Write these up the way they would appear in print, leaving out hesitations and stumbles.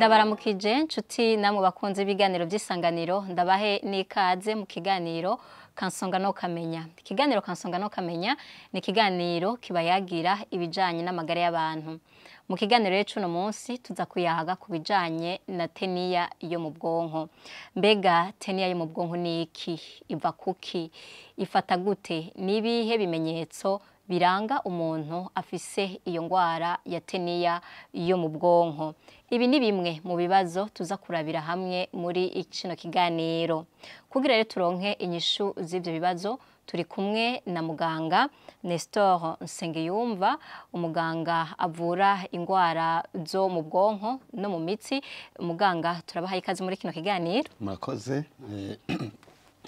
Ndabaramukije nshuti namwe bakunze ibiganiro by'isanganiro ndabahe nikaze mu kiganiro kansonga no kamenya. Ikiganiro kansonga no kamenya ni ikiganiro kibayagira ibijanye n'amagara y'abantu. Mu kiganiro rero no munsi tuza kuyahaga ku bijanye na teniya yo mu bwonko. Mbega teniya yo mu bwonko ni iki? Iva kuki? Ifata gute? Nibihe bimenyetso biranga umuntu afise iyo ngwara ya teniya yo mu bwonko? Ibi ni bimwe mu bibazo tuza kurabira hamwe muri kino kiganiro. Kugira rero turonke inyishu z'ivyo bibazo turi kumwe na muganga Nestor Nsengiyumva, umuganga avura ingwara zo mu bwonko no mu mitsi. Muganga turabahaye ikaze muri kino kiganiro. Murakoze.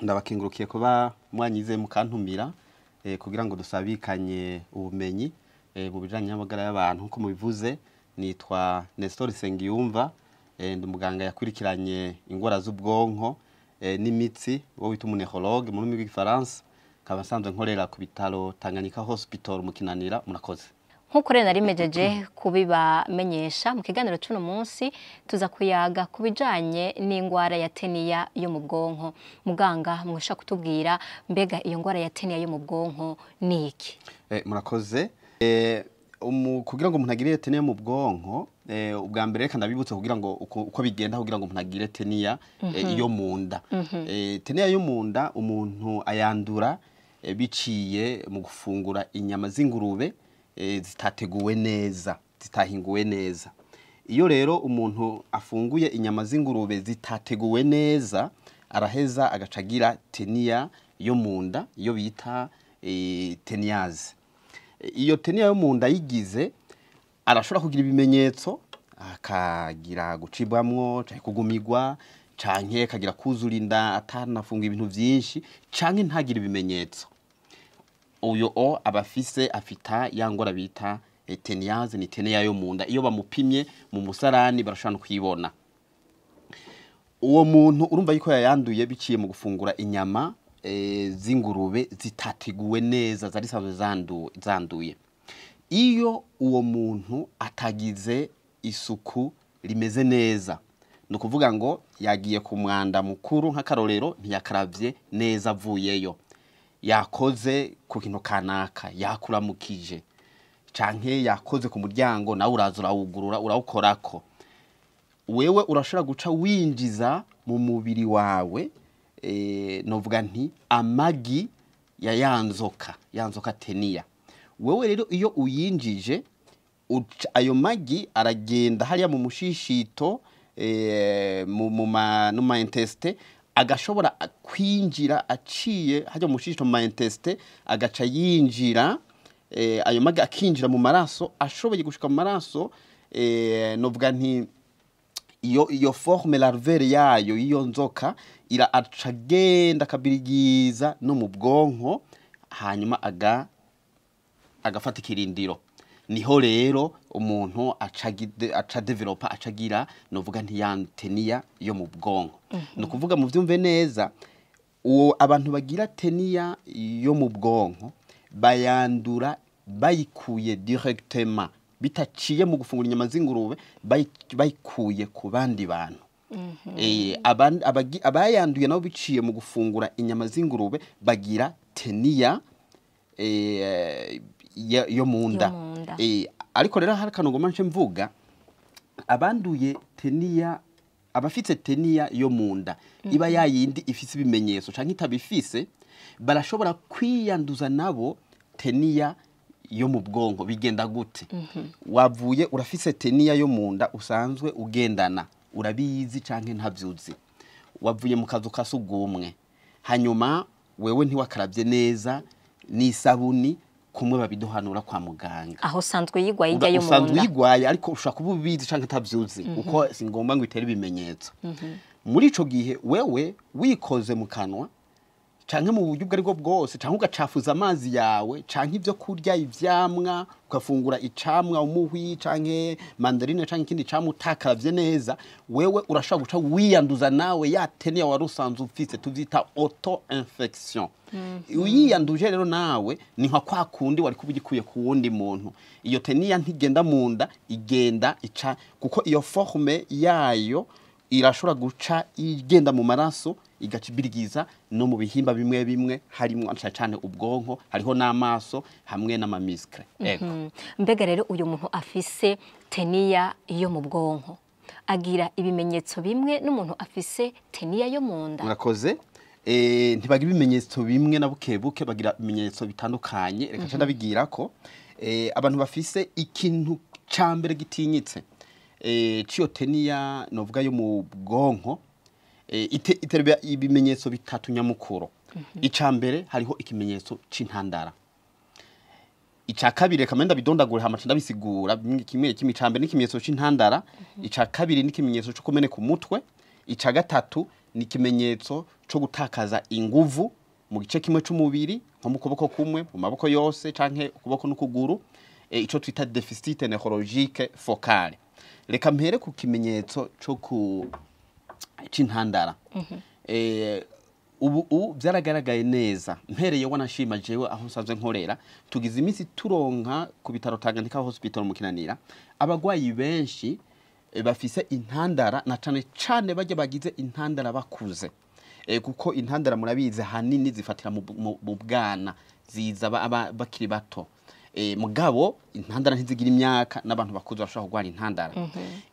Ndabakengurukiye kuba mwanyize mukantumira kugira ngo dusabikanye ubumenyi mu bijanye n'amagara y'abantu. Nko mubivuze, nitwa Nestor Nsengiyumva, ndi muganga yakurikiranye ingwara z'ubwonko n'imitsi, wo wita umunehologue mu rurimi rw'igifaransa. Kaba sanzwe nkorera ku bitaro Tanganyika Hospital mu Kinanira. Murakoze. Nkuko rero narimejeje kubibamenyesha mu kiganiro cy'uno munsi tuza kuyaga kubijanye n'ingwara ya teniya yo mu bwonko. Muganga mwesha kutubwira mbega iyo ngwara ya teniya yo mu bwonko ni iki? Murakoze. Kugira ngo umuntu agire teniya mu bwonko, ubwa mbere reka ndabibutse kugira ngo uko bigenda kugira ngo umuntu agire teniya yo mu nda. Teniya yo mu nda umuntu ayandura biciye mu gufungura inyama z'ingurube zitateguwe neza, zitahinguwe neza. Iyo rero umuntu afunguye inyama z'ingurube zitateguwe neza, araheza agacagira teniya yo mu nda, iyo bita teniyaze. Iyo teniya yo mu nda yigize, arashobora kugira ibimenyetso, akagira gucibwamwo, canke kugumigwa, canke akagira kuzura inda atanafunga ibintu vyinshi, canke ntagira ibimenyetso. Uyo afita ya ngwara bita teniyaze, ni teniya yo mu nda. Iyo bamupimye mu musarani barashobora no kwibona. Uwo muntu urumva yuko yayanduye biciye mu gufungura inyama z'ingurube zitateguwe neza, zari sanzwe zanduye. Iyo uwo muntu atagize isuku rimeze neza, no kuvuga ngo yagiye ku mwanda mukuru nk'akarorero, ntiyakaravye neza avuyeyo, yakoze ku kintu kanaka, yakuramukije, canke yakoze ku muryango nawe uraza urawugurura urawukorako, wewe urashobora guca winjiza mu mubiri wawe novuga nti amagi ya yanzoka teniya. Wewe rero iyo uyinjije, ayo magi aragenda hariya mu mushishito, mu ma intestine, agashobora kwinjira aciye hajya mu mushishito mu ma intestine, agaca yinjira, ayo magi akinjira mu maraso, ashoboye gushika mu maraso, novuga nti iyo forme larvaire yayo iyo nzoka acagenda akabirigiza no mu bwonko, hanyuma agafata ikirindiro. Niho rero umuntu aca developa, acagira novuga nti ya teniya yo mu bwonko. No kuvuga mu vyumve neza, abantu bagira teniya yo mu bwonko bayandura bayikuye directement, bitaciye mu gufungura inyama z'ingurube, bayikuye ku bandi bantu. Abayanduye nabo biciye mu gufungura inyama z'ingurube bagira teniya yo mu nda. Ariko rero hari kantu ngoma nce mvuga, abanduye teniya, abafite teniya yo mu nda, iba yayindi ifise ibimenyetso canke itabifise, barashobora kwiyanduza nabo teniya yo mu bwonko. Bigenda gute? Wavuye urafise teniya yo mu nda usanzwe ugendana, urabizi canke ntavyuzi. Wavuye mu kazu kasugumwe, hanyuma wewe ntiwakaravye neza n'isabuni, kumwe babiduhanura kwa muganga. Aho sanzwe yigwaye ijya yo mu nda. Sanzwe yigwaye, ariko ushaka kuba ubizi canke ntavyuzi, uko singomba ngo itere ibimenyetso. Muri ico gihe wewe wikoze mu kanwa canke mu buryo bwari bwo bwose canke ugacafuza amazi yawe canke ibyo kurya ivyamwa ukafungura icamwa umuhwi canke mandarine canke ikindi camwa utakaravye neza wewe urashobora guca wiyanduza nawe ya tenia wari usanzwe ufise tuvyita auto infection uyiyanduje rero nawe ni nka kwa kundi wari kubigikuye ku wundi muntu iyo tenia ntigenda munda igenda ica kuko iyo forme yayo irashobora guca igenda mu maraso igacibirigiza no mu bihimba bimwe bimwe harimo cyane ubwonko hariho n'amaso hamwe n'amamiskre ego mbega rero uyu muntu afise tenia yo mu bwonko agira ibimenyetso bimwe n'umuntu afise tenia yo mu nda murakoze ntibagira ibimenyetso bimwe na bukebuke bagira ibimenyetso bitandukanye reka cyane bigira ko abantu bafise ikintu cambere gitinyitse ciyo tenia novuga yo mu bwonko iterwa ibimenyetso bitatu nyamukuru icambere hariho ikimenyetso c'intandara ica kabiri kamenda bidondagura hama ndabisigura kimwe icambere n'ikimenyetso c'intandara ica kabiri n'ikimenyetso cyo kumeneka umutwe ica gatatu n'ikimenyetso cyo gutakaza inguvu mu gice kimwe c'umubiri nko mu kuboko kumwe mu maboko yose canke ukuboko n'ukuguru ico twita déficit neurologique focal reka mpere ku kimenyetso cyo ku c'intandara ubu byaragaragaye neza mpereye wanashima jewe aho nsanzwe nkorera tugize iminsi turonka ku bitaro Tanganyika Hospital mu Kinanira abagwayi benshi bafise intandara na cane bajye bagize intandara bakuze kuko intandara murabize hanini zifatira mu bwana ziza bakiri bato mugabo intandara ntizigira imyaka n'abantu bakuze bashobora kugwara intandara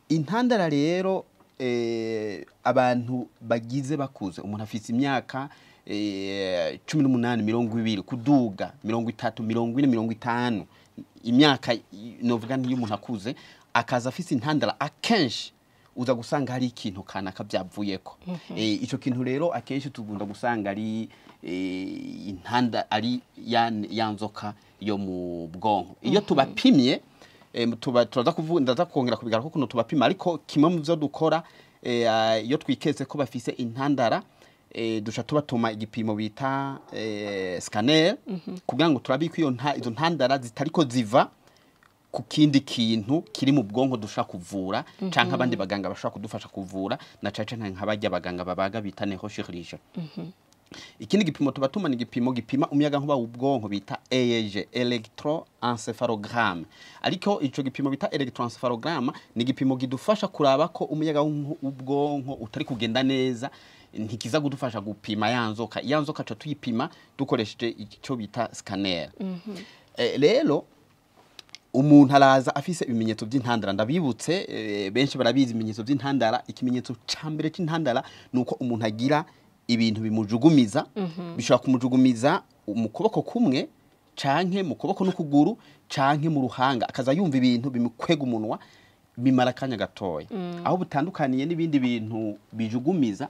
intandara rero abantu bagize bakuze umuntu afise imyaka 18 20 kuduga 30 40 50 imyaka novuga n'iyo umuntu akuze akaza afise intandara akenshi uza gusanga hari ikintu kanaka byavuyeko ico kintu rero akenshi tugunda gusanga ari intanda ari yanzoka yo mu bwonko iyo tubapimye turaza kuvuga ndaza kongera kubigara ko kuno tubapima ariko kimwe mu byo dukora iyo twikeze ko bafise intandara dusha tubatuma igipimo bita scanner kugira ngo turabike izo ntandara zitariko ziva ku kindi kintu kiri mu bwonko dushaka kuvura canke abandi baganga bashaka kudufasha kuvura na caca nk'abajya abaganga babaga bita neurochirurgien ikindi gipimo tubatuma ni gipima umuyaga nkuba w'ubwonko bita EEG electroencephalogram ariko ico gipimo bita electroencephalogram ni gipimo gidufasha kuraba ko umuyaga w'ubwonko utari kugenda neza ntikiza gudufasha gupima yanzoka cyo tuyipima dukoresheje ico bita scanner rero umuntu araza afise ibimenyetso by'intandara ndabibutse benshi barabizi ibimenyetso by'intandara ikimenyetso cambere c'intandara nuko umuntu agira ibintu bimujugumiza bishobora kumujugumiza mu kuboko kumwe canke mu kuboko n'ukuguru canke mu ruhanga akaza yumva ibintu bimukwega umunwa bimara kanya gatoya aho butandukaniye n'ibindi bintu bijugumiza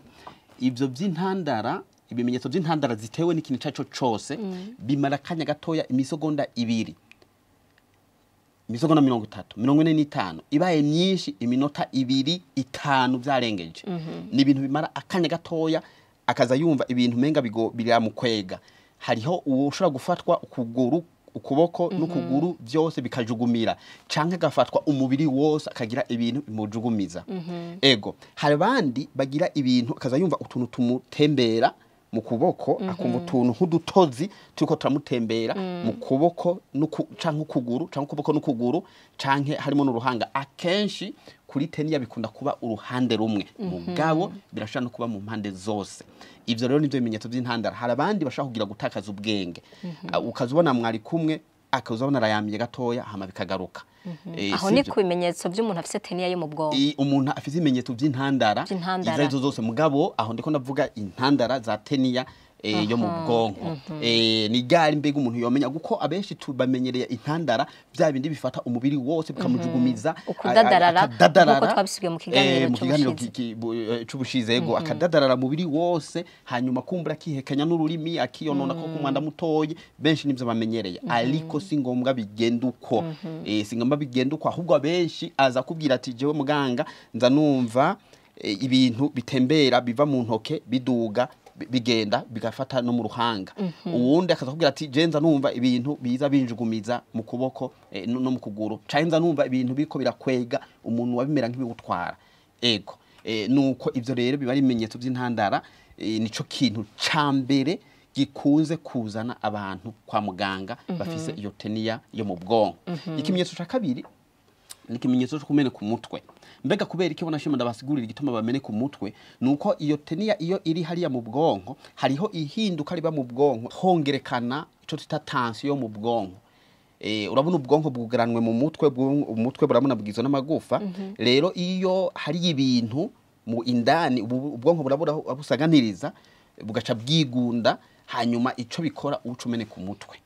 ivyo by'intandara ibimenyetso by'intandara zitewe n'ikintu caco cose bimara kanya gatoya imisegonda 2 imisegonda 30 45 ibaye myinshi iminota 2 5 byarengeje ni ibintu bimara akanya gatoya akaza yumva ibintu menga biramukwega hariho ushobora gufatwa ukuguru ukuboko n'ukuguru byose bikajugumira canke gafatwa umubiri wose akagira ibintu bimujugumiza ego hari bandi bagira ibintu akaza yumva utuntu tumutembera mu kuboko akumva utuntu nk'udutozi turiko turamutembera mu kuboko canke ukuguru canke ukuboko n'ukuguru canke harimo n'uruhanga akenshi kuri tenia bikunda kuba uruhande rumwe mugabo birashobora no kuba mu mpande zose ivyo rero nivyo bimenyetso by'intandara hari abandi bashaka kugira gutakaza ubwenge ukazubona mwari kumwe akazubona arayamye gatoya hama bikagaruka aho ni ku bimenyetso by'umuntu afise tenia yo mu bwonko umuntu afise ibimenyetso by'intandara izo zose mugabo aho ndiko ndavuga intandara za tenia yo mu bwonko ni gari mbega umuntu yomenya guko abenshi tubamenyereye intandara bya bindi bifata umubiri wose bikamujugumiza ukudadarara uko twabisubiye mu kiganiro c'ubushize ego akadadarara mubiri wose hanyuma kumbura kihekanya n'ururimi akiyonona ko kumwanda mutoyi benshi nivyo bamenyereye ariko si ngombwa bigenda uko si ngombwa bigenda uko ahubwo abenshi aza kubwira ati jewe muganga nza numva ibintu bitembera biva mu ntoke biduga bigenda bigafata no mu ruhanga uwundi akazakubwira ati jenza numva ibintu biza binjugumiza mu kuboko no mu kuguru canza numva ibintu biko birakwega umuntu wabimera nk'ibigutwara ego nuko ivyo rero biba ari ibimenyetso by'intandara nico kintu cambere gikunze kuzana abantu kwa muganga bafise iyo teniya yo mu bwonko ikimenyetso ca kabiri ni ikimenyetso cyo kumene ku mutwe mbega kubera iki bona shima ndabasigurira igituma bamene ku mutwe nuko iyo teniya iyo iri hariya mu bwonko hariho ihinduka riba mu bwonko hongerekana ico twita tension mu bwonko urabona ubwonko bwugaranwe mu mutwe umutwe burabona bwizwe n'amagufa rero iyo hari ibintu mu indani ubwonko burabura abusaganiriza bugaca bwigunda hanyuma ico bikora ucumene ku mutwe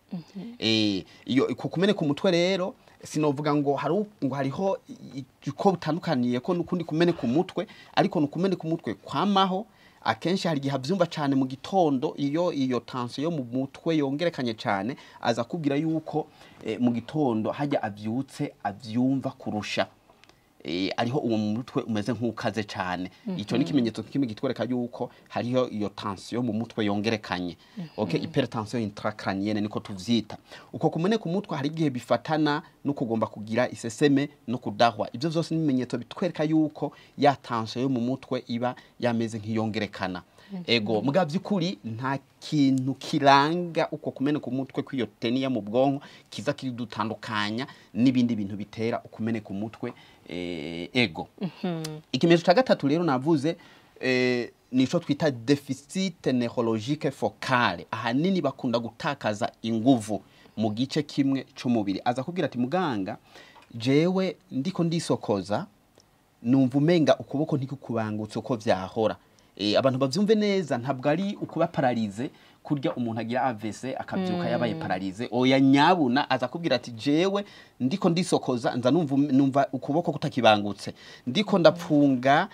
iyo kumene ku mutwe rero sinovuga ngo hariho uko bitandukaniye ko nukundi kumene ku mutwe ariko nukumene ku mutwe kwamaho akenshi hari gihe avyumva cyane mu gitondo iyo tension yo mu mutwe yongerekanye cyane aza kubwira yuko mu gitondo hajya avyutse avyumva kurusha ariho uwo mutwe umeze nk'ukaze cyane ico ni kimenyetso kimwe gitwereka yuko hariho iyo tension mu mutwe yongerekanye okay hypertension intracranienne niko tuvyita uko kumene ku mutwe hari gihe bifatana no kugomba kugira iseseme no kudahwa ivyo vyose ni bimenyetso bitwereka yuko ya tension yo mu mutwe iba yameze nk'iyongerekana ego muga byukuri nta kintu kiranga uko kumene ku mutwe kw'iyo teniya mu bwonko kiza kiri dutandukanya n'ibindi bintu bitera ukumene ku mutwe ego ikimenyetso ca gatatu rero navuze nico twita deficit neurologique focale ahanini bakunda gutakaza inguvu mu gice kimwe c'umubiri aza kubwira ati muganga jewe ndiko ndisokoza numva umenga ukuboko ntikukubangutse uko vyahora abantu bavyumve neza ntabwo ari ukuba paralize kurya umuntu agira AVC akavyuka yabaye paralize oya nyabuna aza kubwira ati jewe ndiko ndisokoza nza numva ukuboko kutakibangutse ndiko ndapfunga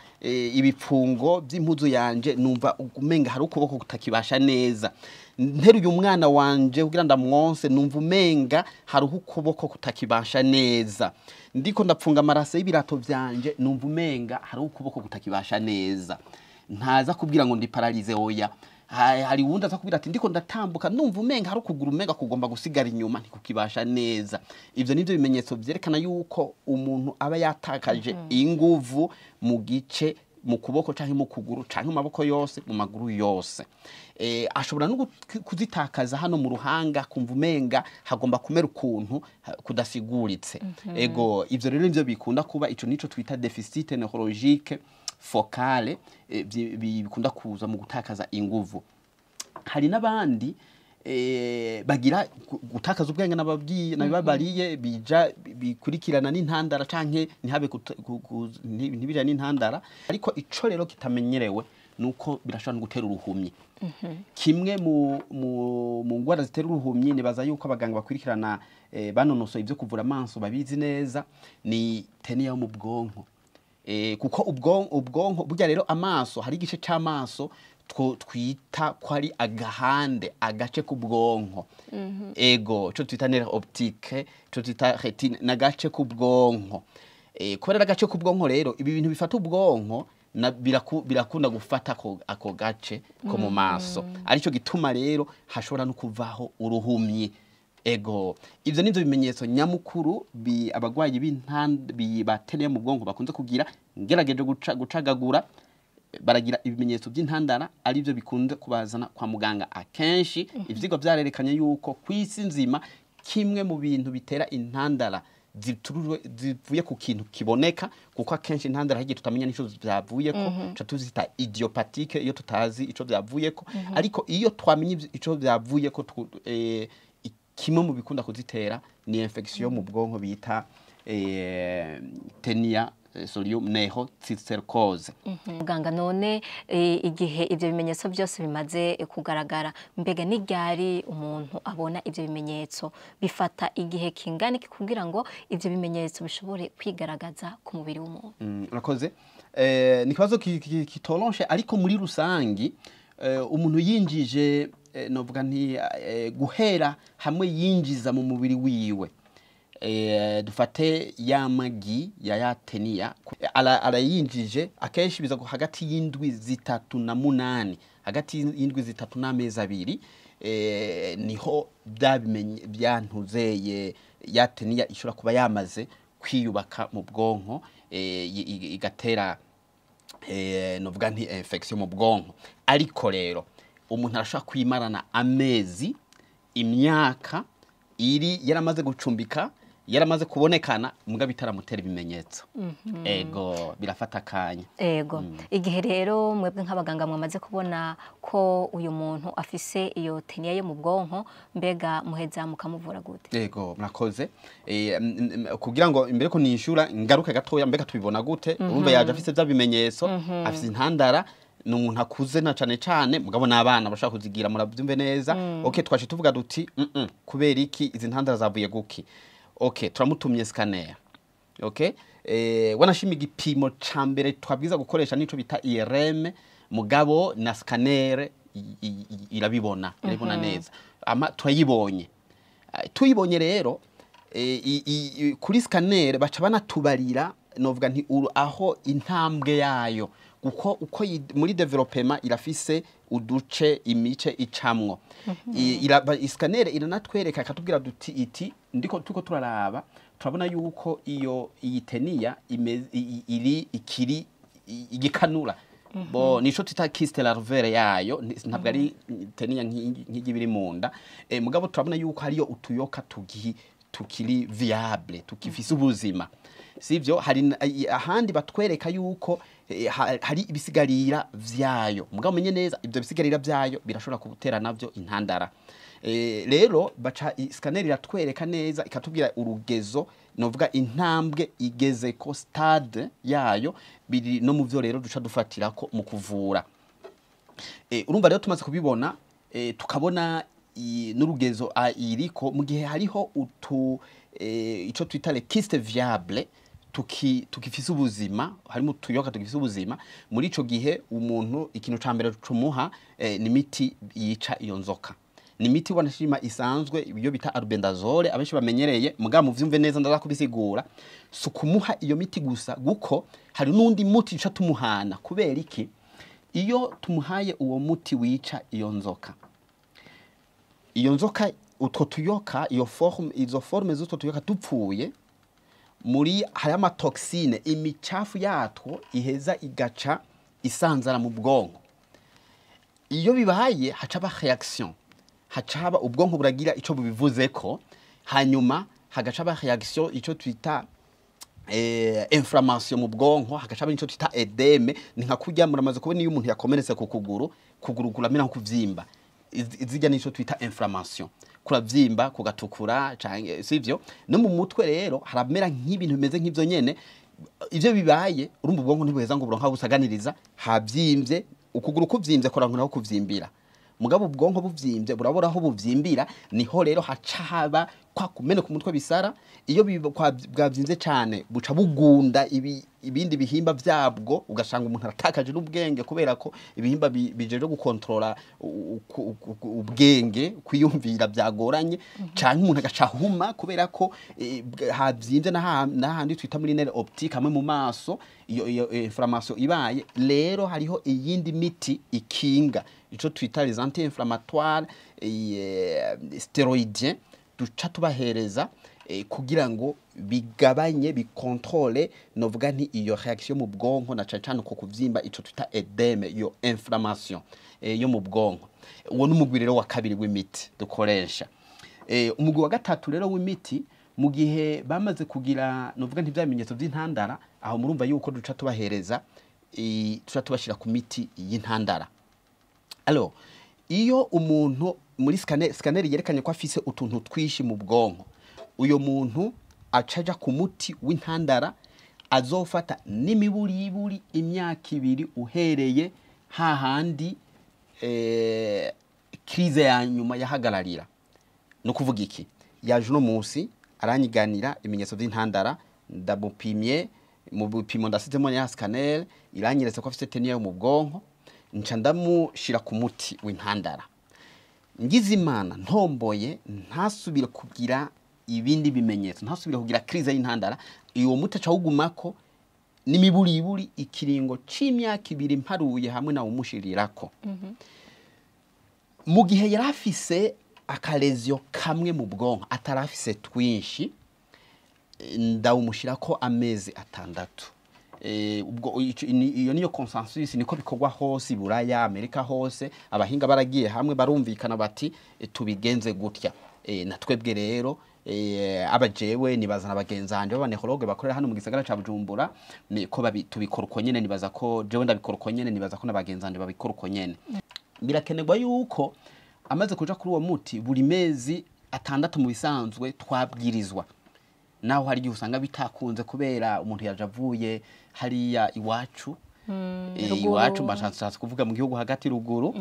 ibipfungo by'impuzu yanje numva umenga hari ukuboko kutakibasha neza nteruye umwana wanje kugira ndamwonse numva umenga hari ukuboko kutakibasha neza ndiko ndapfunga amarase y'ibirato vyanje numva umenga hari ukuboko kutakibasha neza ntaza kubwira ngo ndi paralize oya hari wundi aza kubwira ati ndiko ndatambuka numva umenga hari ukuguru umenga kugomba gusigara inyuma ntikukibasha neza ivyo nivyo bimenyetso vyerekana yuko umuntu aba yatakaje inguvu mu gice mu kuboko canke mu kuguru canke mu maboko yose mu maguru yose ashobora no kuzitakaza hano mu ruhanga kumva umenga hagomba kumera ukuntu kudasiguritse ego ivyo rero nivyo bikunda kuba ico nico twita deficit neurologique focale bikunda kuza mu gutakaza inguvu hari nabandi bagira gutakaza ubwenge nababariye bija bikurikirana n'intandara canke ntihabe ntibija n'intandara ariko ico rero kitamenyerewe nuko birashobora gutera uruhumyi kimwe mu ngwara zitera uruhumyi nibaza yuko abaganga bakurikirana banonosoye ivyo kuvura amaso babizi neza ni teniya yo mu bwonko kuko ubwonko burya rero amaso hari igice c'amaso twita ko ari agahande agace k'ubwonko ego cyo twita nerf optique cyo twita retine nagace k'ubwonko kubera agace k'ubwonko rero ibi bintu bifata ubwonko birakunda gufata ako gace ko mu maso arico gituma rero hashobora no kuvaho uruhumyi ego ivyo nivyo bimenyetso nyamukuru abagwayi bateniye mu bwonko bakunze kugira ngerageje gucagagura baragira ibimenyetso by'intandara ari byo bikunze kubazana kwa muganga akenshi ivyigwa vyarerekanye yuko kwisi nzima kimwe mu bintu bitera intandara zivuye ku kintu kiboneka kuko akenshi intandara higi tutamenya nico vyavuyeko ca tuzita idiopathique iyo tutazi ico vyavuyeko ariko iyo twamenye ico vyavuyeko kimwe mu bikunda kuzitera ni infection mu bwonko bita teniya solium neurocysticercose muganga none igihe ivyo bimenyetso byose bimaze kugaragara mbega n'iryari umuntu abona ivyo bimenyetso bifata igihe kingana kugira ngo ivyo bimenyetso bishobore kwigaragaza ku mubiri w'umuntu urakoze ni kibazo kitolonshe ariko muri rusangi umuntu yinjije novuga nti guhera hamwe yinjiza mu mubiri wiwe dufate ya magi ya teniya arayinjije akenshi biza hagati y'indwi 3 na 8 hagati y'indwi 3 n'amezi 2 niho byabimenye byantuzeye ya teniya ishobora kuba yamaze kwiyubaka mu bwonko igatera novuga nti infection mu bwonko. Ariko rero umuntu arashaka kwimarana amezi imyaka iri yaramaze gucumbika yaramaze kubonekana muga bitaramutera ibimenyetso. Ego birafata kanya. Ego igihe rero mwebwe nk'abaganga mwamaze kubona ko uyu muntu afise iyo teniya yo mu bwonko mbega muheza mukamuvura gute? Ego murakoze. Kugira ngo imbere ko nishura ngaruka gatoya mbega tubibona gute? Urumva yaje afise bya bimenyetso afise intandara n'umuntu akuze na cane mugabo nabana bashaka kuzigira murabyumve neza. Okay twaje tuvuga duti kubera iki izi ntandara zavuye guki? Okay turamutumye scanner. Okay wanashima igipimo cambere twabwiza gukoresha nico bita IRM mugabo na scanner irabibona neza ama turayibonye tuyibonye rero kuri scanner baca banatubarira novuga nti aho intambwe yayo uko muri development irafise uduce imice icamwo scanner iranatwereka akatubwira duti iti ndiko tuko turaraba turabona yuko iyi teniya ikiri igikanura bo nico tita kyste larvaire yayo ntabwo ari teniya nk'igibiri munda mugabo turabona yuko hariyo utuyoka tukiri viable tukifise ubuzima sivyo hari ahandi batwereka yuko hari ibisigarira vyayo mugabo menye neza ibyo bisigarira vyayo birashobora gutera navyo intandara. Rero baca scanner iratwereka neza ikatubwira urugezo novuga intambwe igeze ko stade yayo biri no mu vyo rero duca dufatira ko mu kuvura. Urumva rero tumaze kubibona tukabona n'urugezo iriko mu gihe hariho ico twita le kyste viable tukifise ubuzima harimo tuyoka tukifise ubuzima muri ico gihe umuntu ikintu cambere cumuha ni miti yica iyo nzoka ni miti wanashima isanzwe ibyo bita albendazole abenshi bamenyereye muga muvyumve neza ndaza kubisigura sukumuha iyo miti gusa guko hari nundi muti uca tumuhana kubera iki iyo tumuhaye uwo muti wica iyo nzoka utwo tuyoka izo forme z'utwo tuyoka tupfuye muri hari amatoxine imicafu yatwo iheza igaca isanzara mu bwonko. Iyo bibaye hacaba reaction hacaba ubwonko buragira ico bubivuze ko hanyuma hagacaba reaction ico twita inflammation mu bwonko hagacaba nico twita edeme ni nka kurya muramaze kubona iyo umuntu yakomeretse ku kuguru kuramira nko kuvyimba izijya nico twita inflammation kuravyimba kugatukura canke sivyo no mu mutwe rero haramera nk'ibintu bimeze nk'ivyo nyene ivyo bibaye urumva ubwonko ntibuheza ngo buronka busaganiriza havyimvye ukuguru kuvyimvye koranko naho kuvyimbira mugabo ubwonko buvyimbye burabora aho buvyimbira niho rero hacaba kwa kumene ku mutwe bisara iyo bwavyimbye cyane buca bugunda ibindi bihimba vyabwo ugashanga umuntu aratakaje n'ubwenge kubera ko ibihimba bijeje gukontrola ubwenge kwiyumvira byagoranye cyane umuntu agacahuma kubera ko havyimbye n'ahandi twita muri nerve optique hamwe mu maso iyo inflammation ibaye rero hariho iyindi miti ikinga ico twita les anti-inflammatoires stéroïdiens duca tubahereza kugira ngo bigabanye bikontrole novuga nti iyo reaction mu bwonko na cyane ko kuvyimba ico twita edeme yo inflammation yo mu bwonko. Uwo n'umugwi rero wa kabiri w'imiti dukoresha. Umugwi wa gatatu rero w'imiti mu gihe bamaze kugira novuga nti byamenyetso by'intandara aho murumva yuko duca tubahereza tuca tubashira ku miti y'intandara. Alors iyo umuntu muri scanner yerekanye ko afise utuntu twishi mu bwonko uyo muntu acaja ku muti w'intandara azofata n'imiburiburi imyaka 2 uhereye hahandi krize ya nyuma yahagararira no kuvuga iki yaje no munsi aranyiganira ibimenyetso by'intandara ndabupimye mu bupimo ndasizemo ya scanner iranyeretse ko afite teniya mu bwonko nca ndamushira ku muti w'intandara ngizimana ntomboye ntasubire kugira ibindi bimenyetso ntasubire kugira crise y'intandara uwo muti aca wugumako n'imiburiburi ikiringo c'imyaka 2 mparuye hamwe na umushirirako mu gihe yarafise akalezio kamwe mu bwonko atarafise twinshi ndawumushirako amezi 6 ubwo iyo niyo consensus niko bikorwa hose Buraya Amerika hose abahinga baragiye hamwe barumvikana bati tubigenze gutya natwebwe rero abajewe nibazana bagenzanje b'abanehologe bakorera hano mu gisagara ca Bujumbura ko tubikora uko nyene nibaza ko jewe ndabikora uko nyene nibaza ko nabagenzanje babikora uko nyene birakenerwa yuko amaze kuja kuri uwo muti buri mezi 6 mu bisanzwe twabwirizwa naho hari igihe usanga bitakunze kubera umuntu yaje avuye hariya iwacu iwacu mbashatse kuvuga mu gihugu hagati ruguru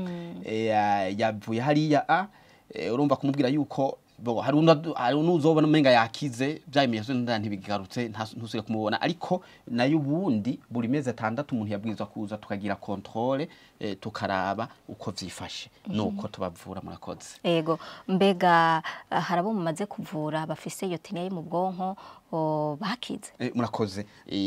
yavuye hariya urumva kumubwira yuko hari unuzobona umenga yakize byayimenyesho ntibigarutse ntusire kumubona ariko nayo ubundi buri mezi 6 umuntu yabwirizwa kuza tukagira controle tukaraba uko vyifashe nuko tubavura murakoze yego mbega harabo mumaze kuvura bafise iyo tenia mu bwonko bakize murakoze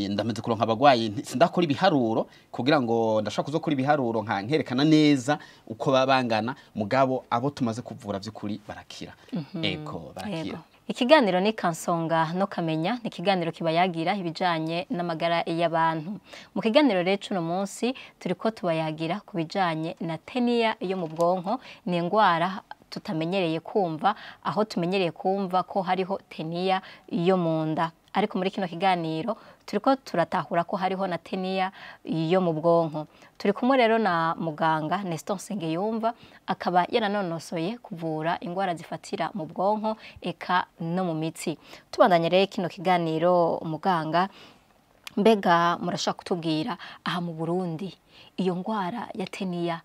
ndameze kuronka abagwayi sindakora ibiharuro kugira ngo ndashaka kuzokora ibiharuro nkerekana neza uko babangana mugabo abo tumaze kuvura by'ukuri barakira ego barakira ikiganiro ni Kansonga no Kamenya ni ikiganiro kibayagira ibijanye n'amagara y'abantu mu kiganiro rero uno munsi turiko tubayagira ku bijanye na tenia yo mu bwonko ni ingwara tutamenyereye kumva aho tumenyereye kumva ko hariho tenia yo munda ariko muri kino kiganiro turiko turatahura ko hariho na tenia yo mu bwonko turi kumwe rero na muganga Nestor Nsengiyumva akaba yaranonosoye kuvura ingwara zifatira mu bwonko eka no mu mitsi tubandanye rero kino kiganiro muganga mbega murashaka kutubwira aha mu Burundi iyo ngwara ya tenia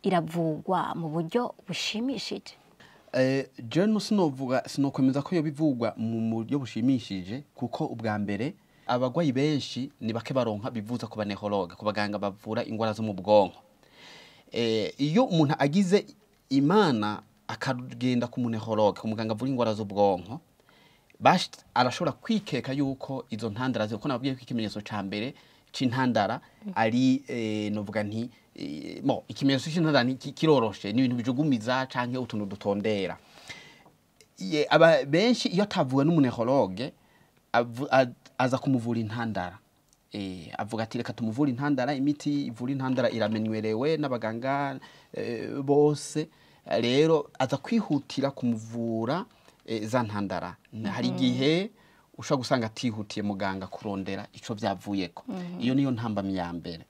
iravugwa mu buryo bushimishije Jono sinokomeza ko yo bivugwa mu buryo bushimishije kuko ubwa mbere abagwayi benshi ni bake baronka bivuza ku banehologe ku baganga bavura ingwara zo mu bwonko iyo umuntu agize imana akagenda ku munehologe ku muganga avura ingwara zo bwonko arashobora kwikeka yuko izo ntandara ziko nabwiye ko ikimenyetso ca mbere c'intandara ari novuga nti ikimenyetso c'intandara kiroroshe ni ibintu bijugumiza canke utuntu dutondera aba benshi iyo atavuwe n'umunehologe aza kumuvura intandara avuga ati reka tumuvura intandara imiti ivura intandara iramenywerewe n'abaganga bose rero aza kwihutira kumuvura za ntandara hari igihe ushobora gusanga atihutiye muganga kurondera ico vyavuyeko iyo niyo ntambamye ya mbere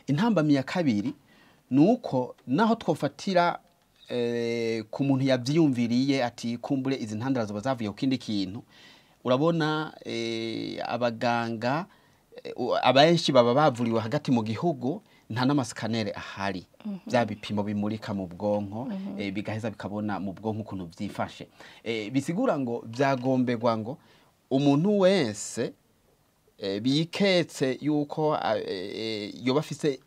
intambamye ya kabiri nuko naho twofatira ku muntu yavyiyumviriye ati kumbure izi ntandara zo bazavuye ku kindi kintu urabona abaganga abenshi baba bavuriwe hagati mu gihugu nta n'amaskanere ahari bya bipimo bimurika mu bwonko bigaheza bikabona mu bwonko ukuntu vyifashe bisigura ngo byagombegwa ngo umuntu wese biketse yuko yoba afise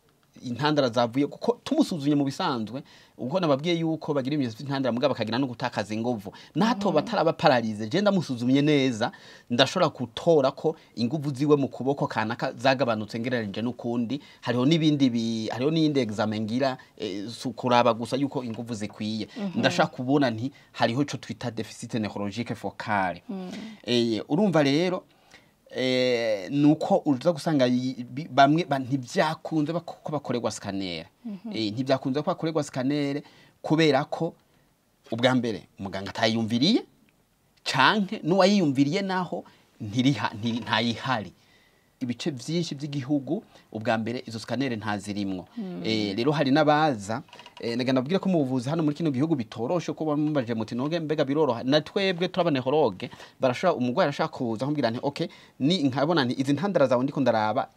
intandara zavuye kuko tumusuzumye mu bisanzwe ubwo nababwiye yuko bagira ibimenyetso by'intandara mugabo bakagira no gutakaza inguvu nato bataraba paralize je ndamusuzumye neza ndashobora gutora ko inguvu ziwe mu kuboko kanaka zagabanutse ngereranije n'ukundi hariho n'ibindi hariho n'indi examen ngira kuraba gusa yuko inguvu zikwiye ndashaka kubona nti hariho ico twita deficit neurologique focale urumva rero nuko uza gusanga bamwe ntibyakunze ko bakorerwa scanner ntibyakunze ko bakorerwa scanner kubera ko ubwa mbere muganga atayumviriye canke n'uwayiyumviriye naho ntayihari ibice byinshi by'igihugu ubwa mbere izo scanner ntazirimwo rero hari nabaza nabwira ko mu buvuzi hano muri kino gihugu bitoroshe ko bambaje muti noge mbega biroroha na twebwe turabanehologe barashaka umugwayi arashaka kuza kumbwira nti okay ni nkabona nti izi ntandara zawe ndiko ndaraba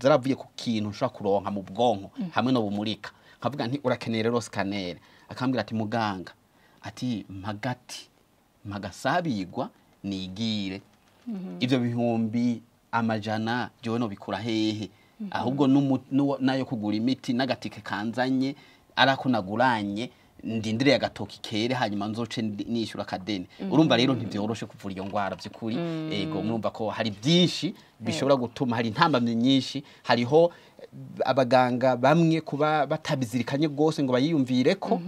zaravuye ku kintu nshaka kuronka mu bwonko hamwe no bumurika nkavuga nti urakeneye rero scanner akambwira ati muganga ati magasabigwa nigire ivyo bihumbi amajana jewe no bikura hehe ahubwo nayo kugura imiti n'agatike kanzanye arako naguranye ndindire agatoki kere hanyuma nzoce nishura akadeni urumva rero ntivyoroshe kuvura iyo ngwara by'ukuri ego murumva ko hari byinshi bishobora gutuma hari intambamye nyinshi hariho abaganga bamwe kuba batabizirikanye gose ngo bayiyumvire ko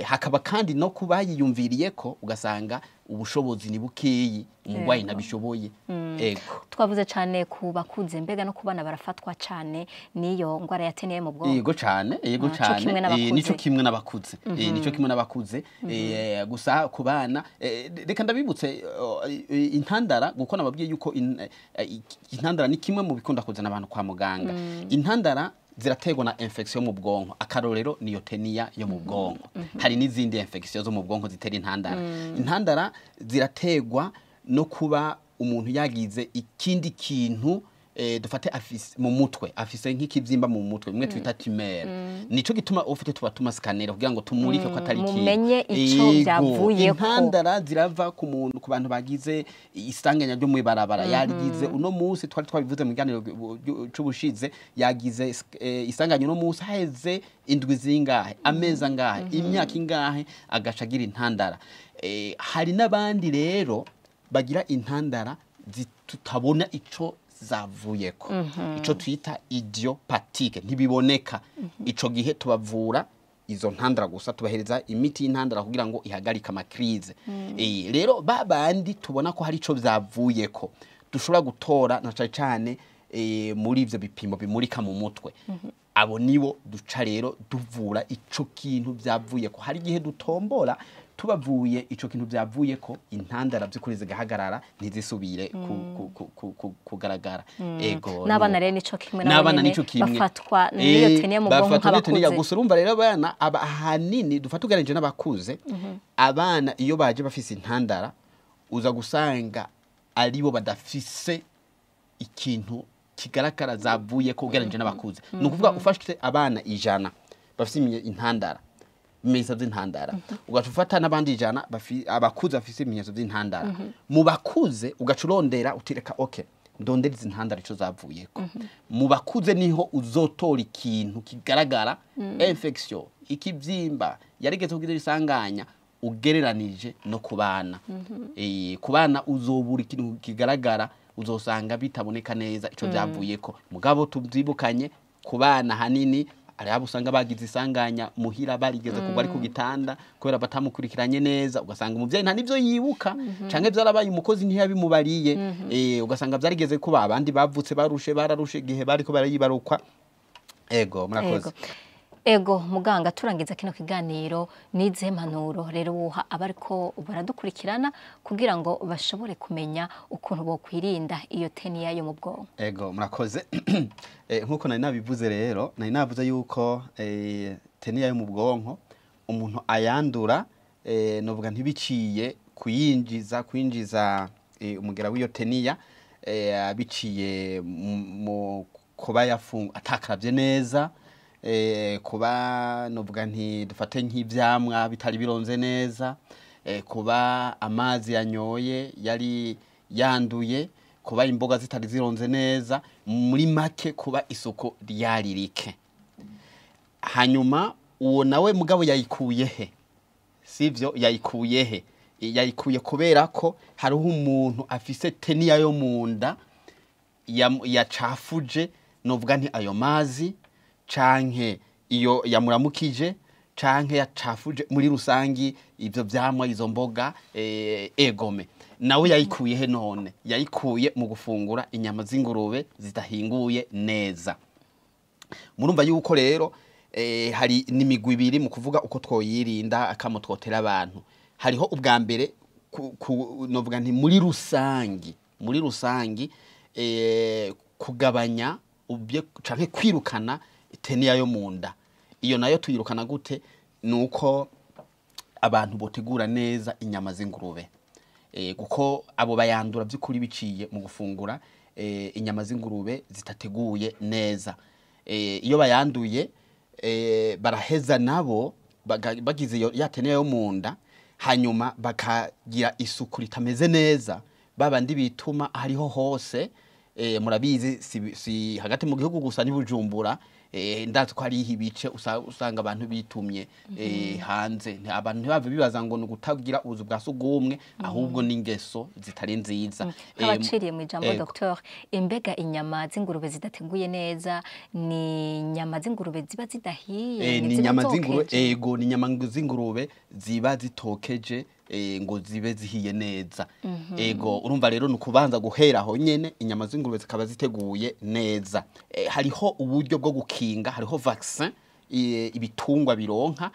hakaba kandi no kuba yiyumviriye ko ugasanga ubushobozi ni bukeyi umugwayi ntabishoboye ego twavuze cyane ku bakuze mbega no kubana barafatwa cyane niyo ngwara yateneye mu bwonko yego cyane nico kimwe n'abakuze nico kimwe n'abakuze gusa kubana reka ndabibutse intandara guko nababwiye yuko intandara ni kimwe mu bikunda kuzana abantu kwa muganga intandara zirategwa na infection mu bwonko akarorero niyo tenia yo mu bwonko hari n'izindi infection zo mu bwonko zitera intandara zirategwa no kuba umuntu yagize ikindi kintu dufate afise mu mutwe afise nk'ikivyimba mu mutwe mwe twita tumeur nico gituma ufite tubatuma scanner kugira ngo tumurike ko atari kintu mumenye ico byavuye ko intandara zirava ku muntu ku bantu bagize isanganya ryo mu barabara yagize uno munsi twari twabivuze mu ganiro c'ubushize yagize isanganya uno munsi heze indwi zingahe ameza ngahe imyaka ingahe agashagira intandara hari nabandi rero bagira intandara tutabona ico zavuyeko ico twita idiopathique ntibiboneka ico gihe tubavura izo ntandara gusa tubahereza imiti y'intandara kugira ngo ihagarika amakrize rero babandi tubona ko hari ico vyavuyeko dushobora gutora na cyane muri ivyo bipimo bimurika mu mutwe abo nibo duca rero duvura ico kintu vyavuyeko hari gihe dutombora tubavuye ico kintu byavuye ko intandara by'ukuri zigahagarara ntizisubire kugaragara ego nabana rero nico kimwe bafatwa niyo tenia mu bwonko nk'abakuze gusa urumva rero abana ahanini dufata ugarenje n'abakuze abana iyo baje bafise intandara uza gusanga aribo badafise ikintu kigaragara zavuye ko ugarenje n'abakuze nukuvuga ufashite abana 100 bafise intandara ibimenyetso by'intandara ugacufata n'abandi 100 abakuze bafise ibimenyetso by'intandara mu bakuze ugacurondera utireka okay ndondera izi ntandara ico zavuyeko mu bakuze niho uzotora ikintu kigaragara infection ikivyimba yarigeze kugira isanganya ugereranije no kubana kubana uzobura ikintu kigaragara uzosanga bitaboneka neza ico byavuyeko mugabo tubyibukanye kubana hanini ari abo usanga bagize isanganya muhira barigeze kugwa ari ku gitanda kubera batamukurikiranye neza ugasanga umuvyeyi nta nivyo yibuka canke byarabaye umukozi ntiyabimubariye ugasanga byarigeze kuba abandi bavutse bararushe gihe bariko barayibarukwa ego murakoze ego muganga turangiza kino kiganiro nize mpanuro rero wuha abariko baradukurikirana kugira ngo bashobore kumenya ukuntu bo kwirinda iyo tenia yo mu bwonko ego murakoze nkuko nari nabivuze rero nari navuze yuko tenia yo mu bwonko umuntu ayandura novuga ntibiciye kwinjiza umugera w'iyo tenia biciye mu kuba atakaravye neza kuba novuga nti dufate nk'ivyamwa bitari bironze neza kuba amazi yanyoye yari yanduye kuba imboga zitari zironze neza muri make kuba isuku ryaririke hanyuma uwo nawe mugabo yayikuye he sivyo yayikuye kubera ko hariho umuntu afise tenia yo munda yacafuje novuga nti ayo mazi canke iyo yamuramukije canke yacafuje muri rusangi ivyo vyamwa izo mboga egome nawe yayikuye he none yayikuye mu gufungura inyama z'ingurube zitahinguye neza murumva yuko rero hari nimigwi ibiri mu kuvuga uko twoyirinda akamutwotera abantu hariho ubwa mbere novuga nti muri rusangi kugabanya canke kwirukana tenia yo munda iyo nayo tuyirukana gute nuko abantu botegura neza inyama z'ingurube kuko abo bayandura by'ukuri biciye mu gufungura inyama z'ingurube zitateguye neza iyo bayanduye baraheza nabo bagize ya tenia yo munda hanyuma bakagira isuku ritameze neza babandi bituma hariho hose murabizi si hagati mu gihugu gusa ni Bujumbura ndazi ko hari ibice usanga abantu bitumye hanze abantu ntibave bibaza ngo nugutagira ubuzu bwa sugumwe ahubwo n'ingeso zitari nziza abaciriye mu ijambo docteur imbega inyama z'ingurube zidateguye neza ni inyama z'ingurube ziba zidahiye ni inyama z'ingurube ego ni inyama z'ingurube ziba zitokeje ngo zibe zihiye neza ego urumva rero nukubanza guhera aho nyene inyama z'ingurube zikaba ziteguye neza hariho uburyo bwo gukinga hariho vaccin ibitungwa bironka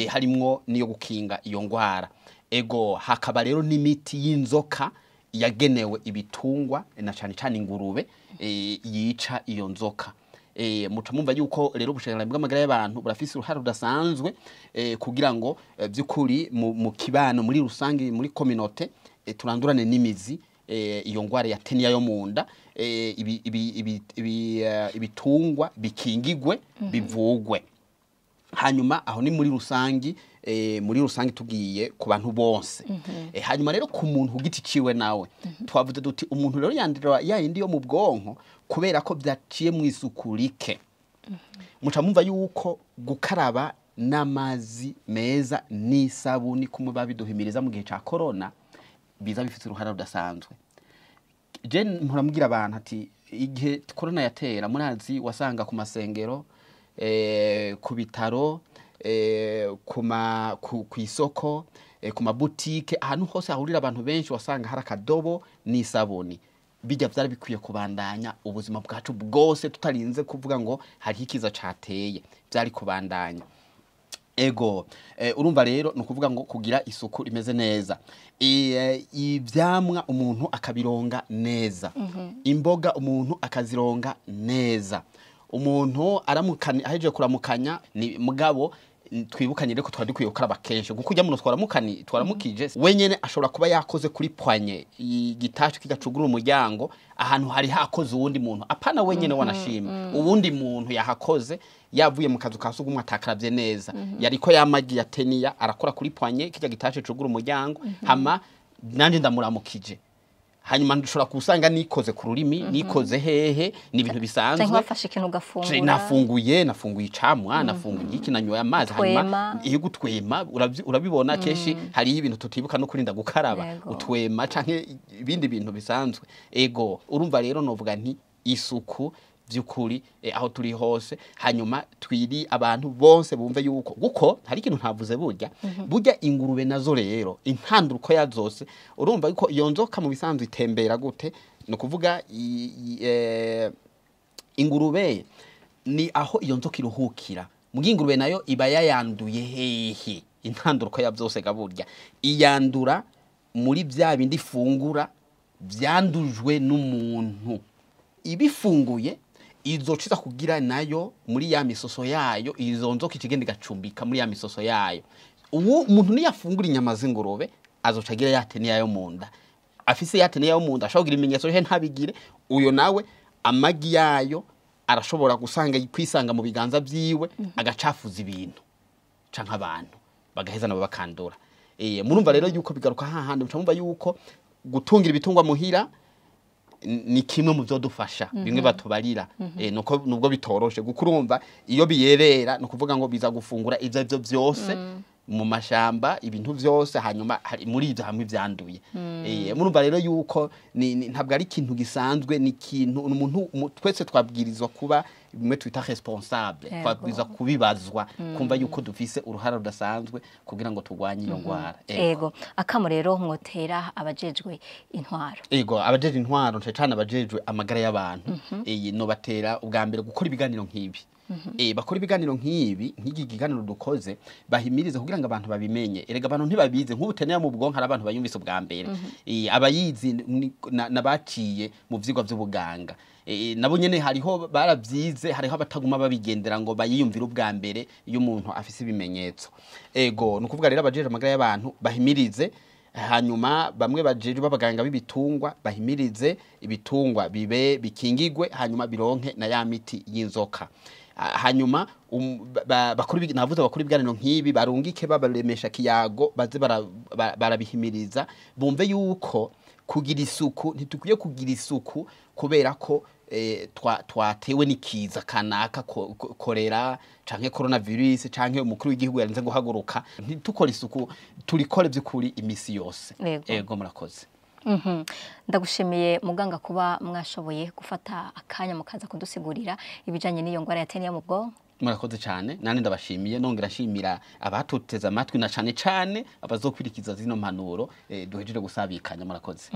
harimwo niyo gukinga iyo ngwara ego hakaba rero n'imiti y'inzoka yagenewe ibitungwa na cyane ingurube yica iyo nzoka muca mumva yuko rero ubushakashatsi bw'amagara y'abantu burafise uruhare rudasanzwe kugira ngo by'ukuri mu kibano muri rusange muri communauté turandurane n'imizi iyo ngwara ya tenia yo munda ibitungwa bikingigwe bivugwe hanyuma aho ni muri rusangi tugiye ku bantu bose hanyuma rero ku muntu ugiti ciwe nawe twavuze duti umuntu rero yandira yindi yo mu bwonko kubera ko byaciye mu isuku rike muca mumva yuko gukaraba n'amazi meza n'isabuni kumuba biduhimiriza mu gihe ca corona biza bifite uruhara rudasanzwe je muramubwira abantu ati igihe corona yatera murazi wasanga ku masengero ku bitaro ku isoko ku mabutike ahantu hose hahurira abantu benshi wasanga hari akadobo n'isabuni bijya byari bikwiye kubandanya ubuzima bwacu bwose tutarinze kuvuga ngo hari ikiza cateye byari kubandanya ego urumva rero nukuvuga ngo kugira isuku rimeze neza ivyamwa umuntu akabironga neza imboga umuntu akazironga neza umuntu aramukanye aheje kuramukanya ni mugabo twibukanye reko twari dukwiye gukaraba kenshi kuko ujya muno twaramukije wenyene ashobora kuba yakoze kuri poignée igitacu kigacugura umuryango ahantu hari hakoze uwundi muntu apana wenyene wanashima uwundi muntu yahakoze yavuye mu kazu kasugumwe atakaravye neza yariko yamagi ya tenia arakora kuri poignée kijya gitacu cugura umuryango hama nanje ndamuramukije hanyuma ndushobora kusanga nikoze ku rurimi nikoze hehe ni ibintu bisanzwe nkafashe ikintu gafungura nafunguye icamwa nafunguye iki nanyoye amazi hanyuma iyo gutwema urabibona keshi hari ibintu tutibuka no kurinda gukaraba utwema canke ibindi bintu bisanzwe ego urumva rero novuga nti isuku byukuri aho turi hose hanyuma twiri abantu bose bumve yuko guko hari ikintu ntavuze burya ingurube nazo rero inkanduruko yazose urumva yuko iyo nzoka mu bisanzwe itembera gute no kuvuga ingurube ni aho iyo nzoka iruhukira mugi ingurube nayo iba yayanduye hehe inkanduruko ya byose gaburya iyandura muri bya bindi fungura byandujwe n'umuntu ibifunguye izociza kugira nayo muri ya misoso yayo izo nzoka ikigenda gacumbika muri ya misoso yayo uwo umuntu niyafungura inyama z'ingurube azocagira yatene yayo munda afise yatene yayo munda ashobora ibimenyetso he ntabigire uyo nawe amagi yayo arashobora gusanga kwisanga mu biganza byiwe agacafuza ibintu canka abantu bagaheza nabo bakandura murumva rero yuko bigaruka hahandi mucamumva yuko gutungira ibitungwa muhira ni kimwe mu byo dufasha bimwe batubarira nuko nubwo bitoroshe gukurumva iyo biyerera no kuvuga ngo biza gufungura ivyo byose mu mashamba ibintu byose hanyuma muri ivyo hamwe byanduye murumva rero yuko ntabwo ari ikintu gisanzwe ni ikintu umuntu twese twabwirizwa kuba bimwe twita responsable twabwirizwa kubibazwa kumva yuko dufise uruhara rudasanzwe kugira ngo turwanye iyo ngwara ego akamo rero mwotera abajejwe intwaro abajejwe intwaro cyane abajejwe amagara y'abantu no batera ubwa mbere gukora ibiganiro nk'ibi bakora ibiganiro nk'ibi nk'iki kiganiro dukoze bahimirize kugira ngo abantu babimenye erega abantu ntibabize nk'ubutenera mu bwonko hari abantu bayumvise ubwa mbere abayizi nabaciye mu vyigwa by'ubuganga nabo nyene hariho baravyize hariho abataguma babigendera ngo bayiyumvira ubwa mbere iyo umuntu afise ibimenyetso ego no kuvuga rero abajeje amagara y'abantu bahimirize hanyuma bamwe bajeje babaganga b'ibitungwa bahimirize ibitungwa bibe bikingigwe hanyuma bironke na ya miti y'inzoka hanyuma navuze bakora ibiganiro nk'ibi barungike babaremesha kiyago baze barabihimiriza bumve yuko kugira isuku ntitukwiye kugira isuku kubera ko twatewe n'ikiza kanaka korera canke coronavirus canke umukuru w'igihugu yarinze guhaguruka ntitukore isuku turikore by'ukuri imisi yose ego murakoze. Ndagushimiye muganga kuba mwashoboye gufata akanya mukaza kudusigurira ibijanye n'iyo ngwara ya teniya mu bwonko. Murakoze cyane nane ndabashimiye nongera nshimira abatuteza amatwi na cane abazokwirikiza zino mpanuro duhejeje gusabikanya. Murakoze.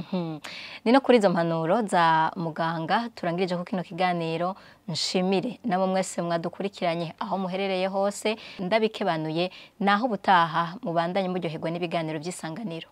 Ni no kuri izo mpanuro za muganga turangirije ko kino kiganiro. Nshimire nabo mwese mwadukurikiranye aho muherereye hose, ndabikebanuye naho butaha mubandanye muryoherwa n'ibiganiro by'isanganiro.